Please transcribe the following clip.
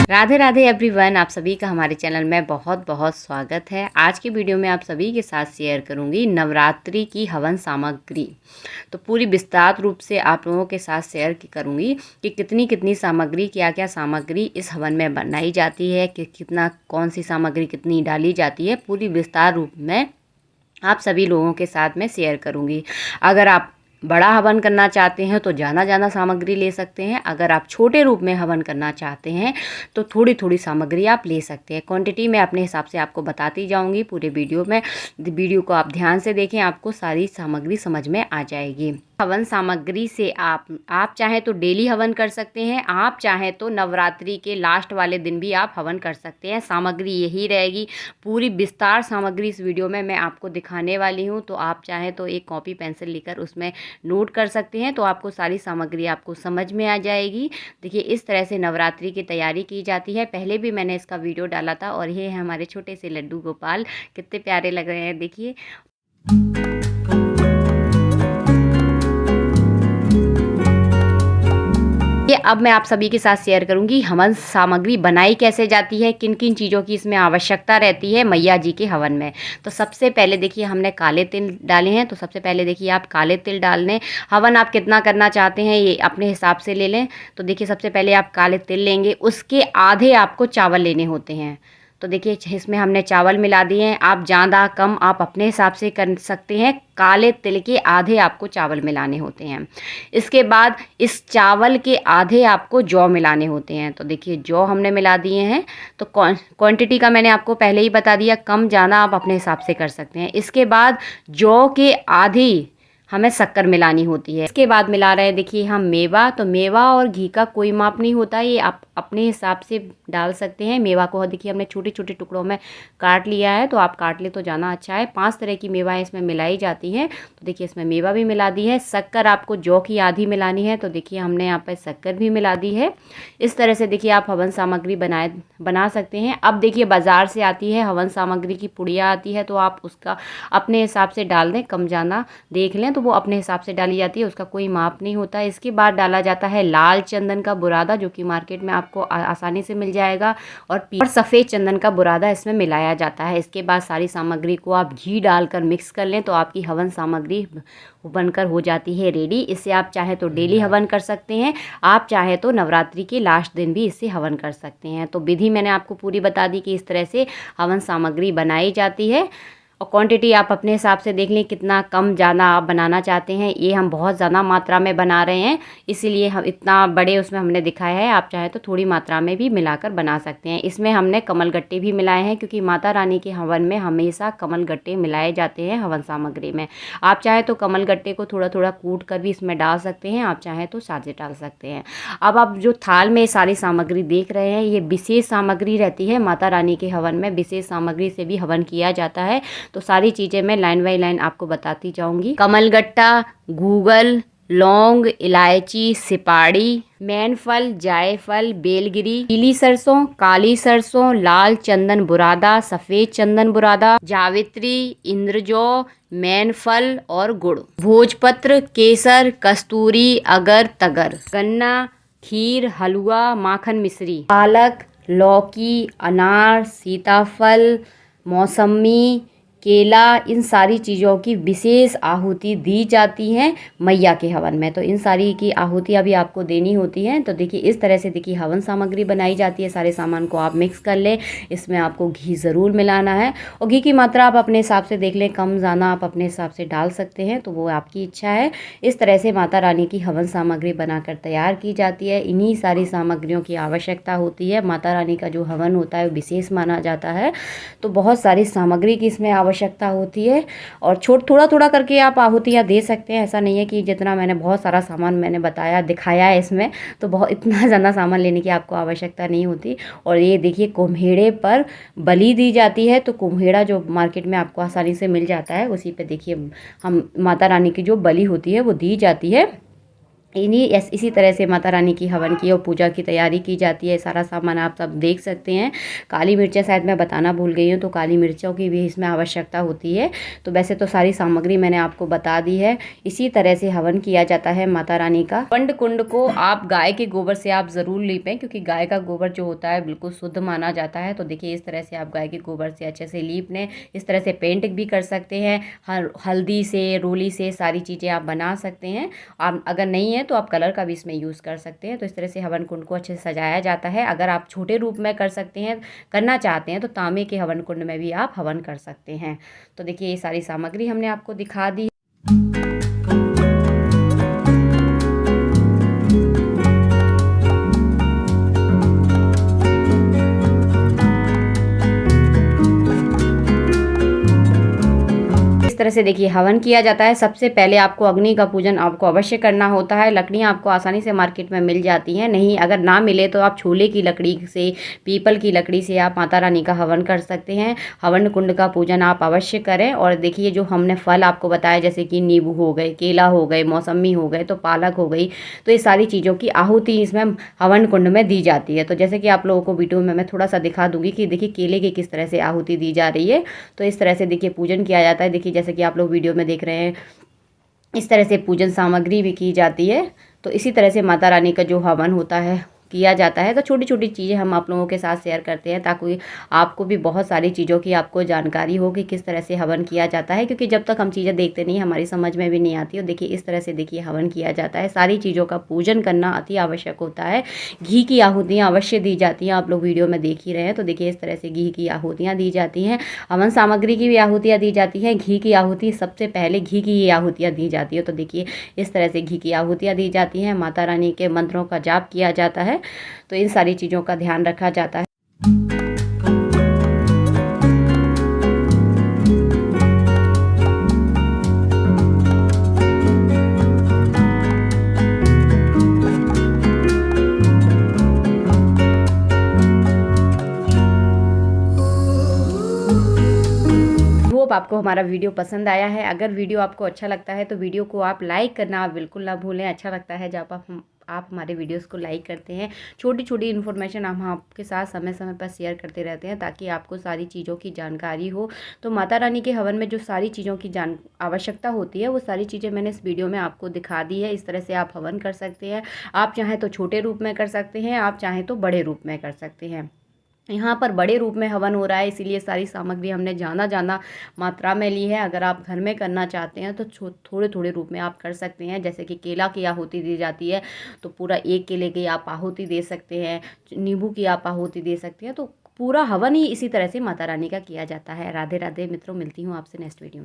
Radhe Radhe everyone, आप सभी का हमारे चैनल में बहुत बहुत स्वागत है। आज की वीडियो में आप सभी के साथ शेयर करूंगी नवरात्रि की हवन सामग्री। तो पूरी विस्तार रूप से आप लोगों के साथ शेयर करूंगी कि कितनी कितनी सामग्री, क्या क्या सामग्री इस हवन में बनाई जाती है, कि कितना कौन सी सामग्री कितनी डाली जाती है, पूरी विस्तार रूप में आप सभी लोगों के साथ में शेयर करूंगी। अगर आप बड़ा हवन करना चाहते हैं तो ज़्यादा सामग्री ले सकते हैं। अगर आप छोटे रूप में हवन करना चाहते हैं तो थोड़ी थोड़ी सामग्री आप ले सकते हैं। क्वांटिटी मैं अपने हिसाब से आपको बताती जाऊंगी पूरे वीडियो में। वीडियो को आप ध्यान से देखें, आपको सारी सामग्री समझ में आ जाएगी। हवन सामग्री से आप चाहें तो डेली हवन कर सकते हैं, आप चाहें तो नवरात्रि के लास्ट वाले दिन भी आप हवन कर सकते हैं। सामग्री यही रहेगी। पूरी विस्तार सामग्री इस वीडियो में मैं आपको दिखाने वाली हूं। तो आप चाहें तो एक कॉपी पेंसिल लेकर उसमें नोट कर सकते हैं, तो आपको सारी सामग्री आपको समझ में आ जाएगी। देखिए, इस तरह से नवरात्रि की तैयारी की जाती है। पहले भी मैंने इसका वीडियो डाला था। और ये है हमारे छोटे से लड्डू गोपाल, कितने प्यारे लग रहे हैं, देखिए। ये अब मैं आप सभी के साथ शेयर करूंगी हवन सामग्री बनाई कैसे जाती है, किन किन चीज़ों की इसमें आवश्यकता रहती है मैया जी के हवन में। तो सबसे पहले देखिए, हमने काले तिल डाले हैं। तो सबसे पहले देखिए, आप काले तिल डाल लें। हवन आप कितना करना चाहते हैं ये अपने हिसाब से ले लें। तो देखिए, सबसे पहले आप काले तिल लेंगे, उसके आधे आपको चावल लेने होते हैं। तो देखिए, इसमें हमने चावल मिला दिए हैं। आप ज़्यादा कम आप अपने हिसाब से कर सकते हैं। काले तिल के आधे आपको चावल मिलाने होते हैं। इसके बाद इस चावल के आधे आपको जौ मिलाने होते हैं। तो देखिए, जौ हमने मिला दिए हैं। तो क्वांटिटी का मैंने आपको पहले ही बता दिया, कम ज़्यादा आप अपने हिसाब से कर सकते हैं। इसके बाद जौ के आधे हमें शक्कर मिलानी होती है। इसके बाद मिला रहे हैं देखिए हम मेवा। तो मेवा और घी का कोई माप नहीं होता, ये आप अपने हिसाब से डाल सकते हैं। मेवा को देखिए हमने छोटे छोटे टुकड़ों में काट लिया है, तो आप काट ले तो ज़्यादा अच्छा है। 5 तरह की मेवाएं इसमें मिलाई जाती हैं। तो देखिए, इसमें मेवा भी मिला दी है। शक्कर आपको जौ की आधी मिलानी है। तो देखिए, हमने यहाँ पर शक्कर भी मिला दी है। इस तरह से देखिए आप हवन सामग्री बना सकते हैं। अब देखिए, बाज़ार से आती है हवन सामग्री की पुड़िया आती है, तो आप उसका अपने हिसाब से डाल दें, कम ज़्यादा देख लें। तो वो अपने हिसाब से डाली जाती है, उसका कोई माप नहीं होता है। इसके बाद डाला जाता है लाल चंदन का बुरादा, जो कि मार्केट में आपको आसानी से मिल जाएगा। और सफ़ेद चंदन का बुरादा इसमें मिलाया जाता है। इसके बाद सारी सामग्री को आप घी डालकर मिक्स कर लें, तो आपकी हवन सामग्री बनकर हो जाती है रेडी। इससे आप चाहे तो डेली हवन कर सकते हैं, आप चाहे तो नवरात्रि के लास्ट दिन भी इससे हवन कर सकते हैं। तो विधि मैंने आपको पूरी बता दी कि इस तरह से हवन सामग्री बनाई जाती है। और क्वांटिटी आप अपने हिसाब से देख लें, कितना कम ज़्यादा आप बनाना चाहते हैं। ये हम बहुत ज़्यादा मात्रा में बना रहे हैं, इसीलिए हम इतना बड़े उसमें हमने दिखाया है। आप चाहे तो थोड़ी मात्रा में भी मिलाकर बना सकते हैं। इसमें हमने कमल गट्टे भी मिलाए हैं, क्योंकि माता रानी के हवन में हमेशा कमल गट्टे मिलाए जाते हैं हवन सामग्री में। आप चाहे तो कमल गट्टे को थोड़ा थोड़ा कूट कर भी इसमें डाल सकते हैं, आप चाहे तो साजे डाल सकते हैं। अब आप जो थाल में सारी सामग्री देख रहे हैं, ये विशेष सामग्री रहती है। माता रानी के हवन में विशेष सामग्री से भी हवन किया जाता है। तो सारी चीज़ें मैं लाइन बाय लाइन आपको बताती जाऊंगी। कमलगट्टा, गूगल, लौंग, इलायची, सिपाड़ी, मैनफल, जायफल, बेलगिरी, पीली सरसों, काली सरसों, लाल चंदन बुरादा, सफ़ेद चंदन बुरादा, जावित्री, इंद्रजौ, मैनफल और गुड़, भोजपत्र, केसर, कस्तूरी, अगर, तगर, गन्ना, खीर, हलवा, माखन मिश्री, पालक, लौकी, अनार, सीताफल, मौसमी, केला, इन सारी चीज़ों की विशेष आहुति दी जाती है मैया के हवन में। तो इन सारी की आहुति अभी आपको देनी होती है। तो देखिए, इस तरह से देखिए हवन सामग्री बनाई जाती है। सारे सामान को आप मिक्स कर लें। इसमें आपको घी ज़रूर मिलाना है, और घी की मात्रा आप अपने हिसाब से देख लें, कम ज़्यादा आप अपने हिसाब से डाल सकते हैं, तो वो आपकी इच्छा है। इस तरह से माता रानी की हवन सामग्री बनाकर तैयार की जाती है। इन्हीं सारी सामग्रियों की आवश्यकता होती है। माता रानी का जो हवन होता है विशेष माना जाता है, तो बहुत सारी सामग्री की इसमें आवश्यकता होती है। और थोड़ा थोड़ा करके आप आहुतियाँ दे सकते हैं। ऐसा नहीं है कि जितना मैंने बहुत सारा सामान मैंने बताया दिखाया है इसमें, तो बहुत इतना ज़्यादा सामान लेने की आपको आवश्यकता नहीं होती। और ये देखिए, कुम्हेड़े पर बलि दी जाती है। तो कुम्हेड़ा जो मार्केट में आपको आसानी से मिल जाता है, उसी पे देखिए हम माता रानी की जो बलि होती है वो दी जाती है। इसी तरह से माता रानी की हवन की और पूजा की तैयारी की जाती है। सारा सामान आप सब देख सकते हैं। काली मिर्चें शायद मैं बताना भूल गई हूँ, तो काली मिर्चों की भी इसमें आवश्यकता होती है। तो वैसे तो सारी सामग्री मैंने आपको बता दी है। इसी तरह से हवन किया जाता है माता रानी का। पंड कुंड को आप गाय के गोबर से आप ज़रूर लीपें, क्योंकि गाय का गोबर जो होता है बिल्कुल शुद्ध माना जाता है। तो देखिए इस तरह से आप गाय के गोबर से अच्छे से लीप लें। इस तरह से पेंट भी कर सकते हैं, हल्दी से, रोली से सारी चीज़ें आप बना सकते हैं। आप अगर नहीं है तो आप कलर का भी इसमें यूज़ कर सकते हैं। तो इस तरह से हवन कुंड को अच्छे से सजाया जाता है। अगर आप छोटे रूप में करना चाहते हैं तो तांबे के हवन कुंड में भी आप हवन कर सकते हैं। तो देखिए ये सारी सामग्री हमने आपको दिखा दी। इस तरह से देखिए हवन किया जाता है। सबसे पहले आपको अग्नि का पूजन आपको अवश्य करना होता है। लकड़ियाँ आपको आसानी से मार्केट में मिल जाती हैं, नहीं अगर ना मिले तो आप छोले की लकड़ी से, पीपल की लकड़ी से आप माता रानी का हवन कर सकते हैं। हवन कुंड का पूजन आप अवश्य करें। और देखिए जो हमने फल आपको बताया, जैसे कि नींबू हो गए, केला हो गए, मौसमी हो गए, तो पालक हो गई, तो ये सारी चीज़ों की आहुति इसमें हवन कुंड में दी जाती है। तो जैसे कि आप लोगों को वीडियो में मैं थोड़ा सा दिखा दूंगी कि देखिए केले की किस तरह से आहुति दी जा रही है। तो इस तरह से देखिए पूजन किया जाता है। देखिए जैसे कि आप लोग वीडियो में देख रहे हैं, इस तरह से पूजन सामग्री भी की जाती है। तो इसी तरह से माता रानी का जो हवन होता है किया जाता है। तो छोटी छोटी चीज़ें हम आप लोगों के साथ शेयर करते हैं, ताकि आपको भी बहुत सारी चीज़ों की आपको जानकारी हो कि किस तरह से हवन किया जाता है, क्योंकि जब तक हम चीज़ें देखते नहीं हमारी समझ में भी नहीं आती। और देखिए इस तरह से देखिए हवन किया जाता है। सारी चीज़ों का पूजन करना अति आवश्यक होता है। घी की आहुतियाँ अवश्य दी जाती हैं, आप लोग वीडियो में देख ही रहे हैं। तो देखिए इस तरह से घी की आहुतियाँ दी जाती हैं। हवन सामग्री की भी आहुतियाँ दी जाती हैं। घी की आहुति सबसे पहले घी की ही आहुतियाँ दी जाती है। तो देखिए इस तरह से घी की आहुतियाँ दी जाती हैं। माता रानी के मंत्रों का जाप किया जाता है। तो इन सारी चीज़ों का ध्यान रखा जाता है। होप आपको हमारा वीडियो पसंद आया है। अगर वीडियो आपको अच्छा लगता है तो वीडियो को आप लाइक करना आप बिल्कुल ना भूलें। अच्छा लगता है जब आप हमारे वीडियोस को लाइक करते हैं। छोटी छोटी इन्फॉर्मेशन हम आपके साथ समय समय पर शेयर करते रहते हैं, ताकि आपको सारी चीज़ों की जानकारी हो। तो माता रानी के हवन में जो सारी चीज़ों की आवश्यकता होती है, वो सारी चीज़ें मैंने इस वीडियो में आपको दिखा दी है। इस तरह से आप हवन कर सकते हैं। आप चाहें तो छोटे रूप में कर सकते हैं, आप चाहें तो बड़े रूप में कर सकते हैं। यहाँ पर बड़े रूप में हवन हो रहा है, इसीलिए सारी सामग्री हमने ज़्यादा मात्रा में ली है। अगर आप घर में करना चाहते हैं तो थोड़े थोड़े रूप में आप कर सकते हैं। जैसे कि केला की आहुति दी जाती है, तो पूरा एक केले की आप आहुति दे सकते हैं। नींबू की आप आहुति दे सकते हैं। तो पूरा हवन ही इसी तरह से माता रानी का किया जाता है। राधे राधे मित्रों, मिलती हूँ आपसे नेक्स्ट वीडियो में।